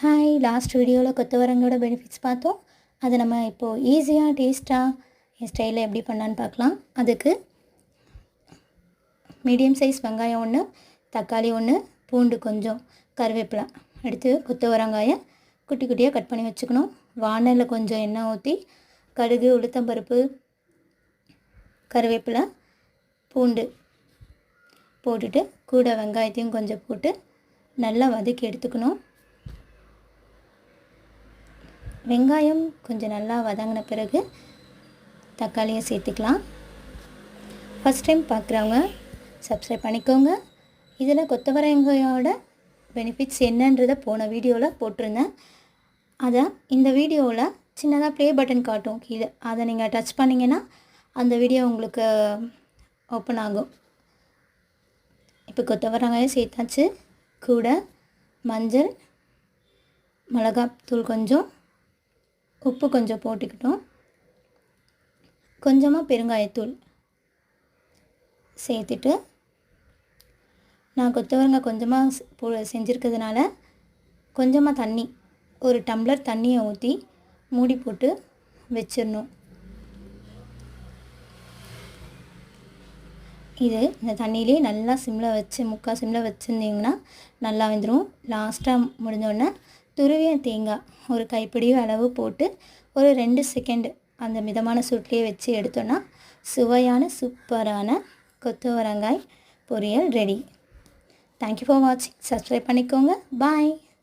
Hi, last வீடியோவில் கொத்தவரங்கோட benefits பார்த்தோம். அதை நம்ம இப்போது ஈஸியாக டேஸ்ட்டாக என் ஸ்டைலில் எப்படி பண்ணலான்னு பார்க்கலாம். அதுக்கு மீடியம் சைஸ் வெங்காயம் 1, தக்காளி 1, பூண்டு கொஞ்சம், கருவேப்பிலை எடுத்து கொத்தவரங்காயை குட்டி குட்டியாக கட் பண்ணி வச்சுக்கணும். வானலில் கொஞ்சம் எண்ணெய் ஊற்றி கடுகு, உளுத்தம்பருப்பு, கருவேப்பிலை, பூண்டு போட்டுட்டு கூட வெங்காயத்தையும் கொஞ்சம் போட்டு நல்லா வதக்கி எடுத்துக்கணும். வெங்காயம் கொஞ்சம் நல்லா வதங்கின பிறகு தக்காளியை சேர்த்துக்கலாம். ஃபஸ்ட் டைம் பார்க்குறவங்க சப்ஸ்கிரைப் பண்ணிக்கோங்க. இதில் கொத்தவரங்காயோட பெனிஃபிட்ஸ் என்னன்றதை போன வீடியோவில் போட்டிருந்தேன். அதை இந்த வீடியோவில் சின்னதாக ப்ளே பட்டன் காட்டும் கீழே, அதை நீங்கள் டச் பண்ணிங்கன்னா அந்த வீடியோ உங்களுக்கு ஓப்பன் ஆகும். இப்போ கொத்தவரங்காயம் சேர்த்தாச்சு. கூட மஞ்சள், மிளகாத்தூள் கொஞ்சம், உப்பு கொஞ்சம் போட்டுக்கிட்டோம். கொஞ்சமாக பெருங்காயத்தூள் சேர்த்துட்டு, நான் கொத்தவரங்காய் கொஞ்சமாக செஞ்சுருக்கிறதுனால கொஞ்சமாக தண்ணி, ஒரு டம்ளர் தண்ணியை ஊற்றி மூடி போட்டு வச்சிடணும். இந்த தண்ணியிலே நல்லா சிம்மில் வச்சு முக்கால் சிம்மில் வச்சுருந்தீங்கன்னா நல்லா வெந்துடும். லாஸ்ட்டாக முடிஞ்சோடனே துருவிய தேங்காய் ஒரு கைப்பிடி அளவு போட்டு ஒரு 2 செகண்ட் அந்த மிதமான சூட்லேயே வச்சு எடுத்தோன்னா சுவையான சூப்பரான கொத்தவரங்காய் பொரியல் ரெடி. தேங்க்யூ ஃபார் வாட்சிங். சப்ஸ்கிரைப் பண்ணிக்கோங்க. பாய்.